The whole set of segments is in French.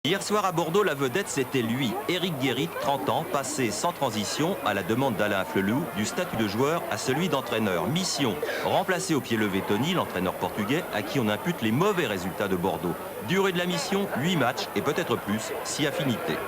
Hier soir à Bordeaux, la vedette, c'était lui, Éric Guérit, 30 ans, passé sans transition, à la demande d'Alain Flelou, du statut de joueur à celui d'entraîneur. Mission, remplacer au pied levé Tony, l'entraîneur portugais, à qui on impute les mauvais résultats de Bordeaux. Durée de la mission, 8 matchs et peut-être plus, si affinité.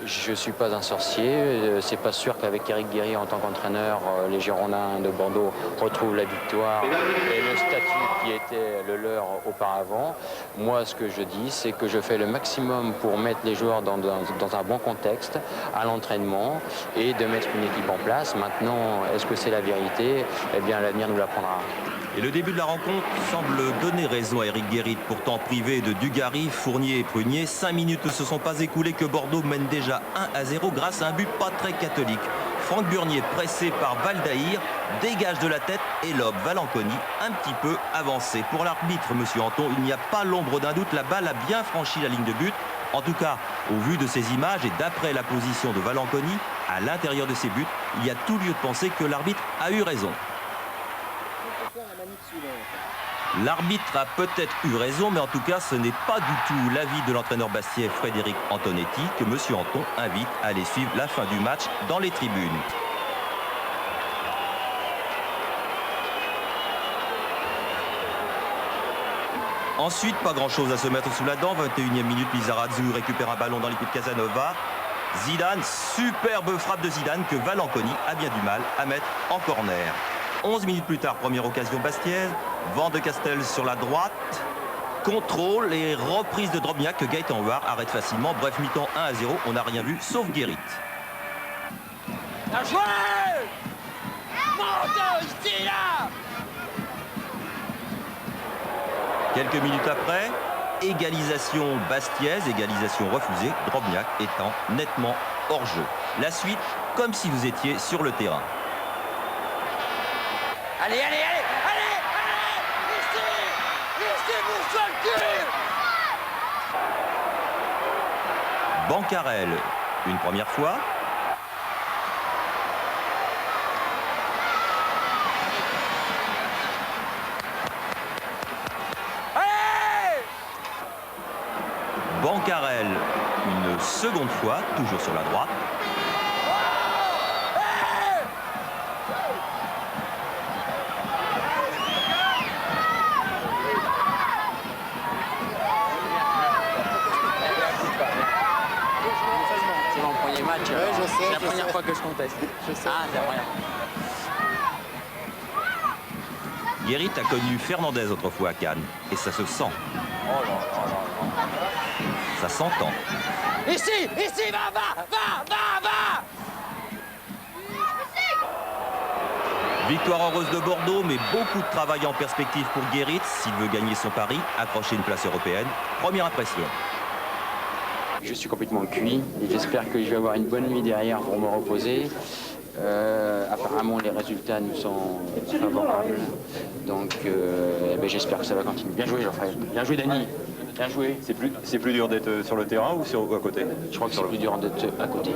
Je ne suis pas un sorcier, c'est pas sûr qu'avec Éric Guérit en tant qu'entraîneur, les Girondins de Bordeaux retrouvent la victoire et le statut qui était le leur auparavant. Moi, ce que je dis, c'est que je fais le maximum pour mettre les joueurs dans un bon contexte, à l'entraînement, et de mettre une équipe en place. Maintenant, est-ce que c'est la vérité? Eh bien, l'avenir nous l'apprendra. Et le début de la rencontre semble donner raison à Éric Guérit, pourtant privé de Dugarry, Fournier et Prunier. 5 minutes ne se sont pas écoulées que Bordeaux mène déjà 1-0 grâce à un but pas très catholique. Franck Burnier, pressé par Valdaïr, dégage de la tête et lobe Valanconi un petit peu avancé. Pour l'arbitre, monsieur Anton, il n'y a pas l'ombre d'un doute, la balle a bien franchi la ligne de but. En tout cas, au vu de ces images et d'après la position de Valanconi, à l'intérieur de ses buts, il y a tout lieu de penser que l'arbitre a eu raison. L'arbitre a peut-être eu raison, mais en tout cas, ce n'est pas du tout l'avis de l'entraîneur bastiais Frédéric Antonetti que M. Anton invite à aller suivre la fin du match dans les tribunes. Ensuite, pas grand-chose à se mettre sous la dent. 21e minute, Lizarazu récupère un ballon dans les coups de Casanova. Zidane, superbe frappe de Zidane que Valanconi a bien du mal à mettre en corner. 11 minutes plus tard, première occasion bastiaise. Van de Castel sur la droite. Contrôle et reprise de Drobniak que Gaëtan Huard arrête facilement. Bref, mi-temps 1-0, on n'a rien vu sauf Guérit. Bien joué! Monte ici, là! Quelques minutes après, égalisation bastiaise, égalisation refusée, Drobniak étant nettement hors jeu. La suite, comme si vous étiez sur le terrain. Allez, allez, allez, allez, allez! Ici, bouge-toi le cul! Bancarel, une première fois. Allez! Bancarel, une seconde fois, toujours sur la droite. C'est mon premier match. Ouais, je sais, c'est la je première sais. fois que je conteste. Je sais. Ah, c'est la première. Guérit a connu Fernandez autrefois à Cannes, et ça se sent. Oh là là là là. Ça s'entend. Ici, va! Victoire heureuse de Bordeaux, mais beaucoup de travail en perspective pour Guérit s'il veut gagner son pari, accrocher une place européenne. Première impression. Je suis complètement cuit et j'espère que je vais avoir une bonne nuit derrière pour me reposer. Apparemment, les résultats nous sont favorables. Donc, j'espère que ça va continuer. Bien joué, Geoffrey. Bien joué, Dany. Bien joué. C'est plus dur d'être sur le terrain ou à côté? Je crois que c'est plus dur d'être à côté.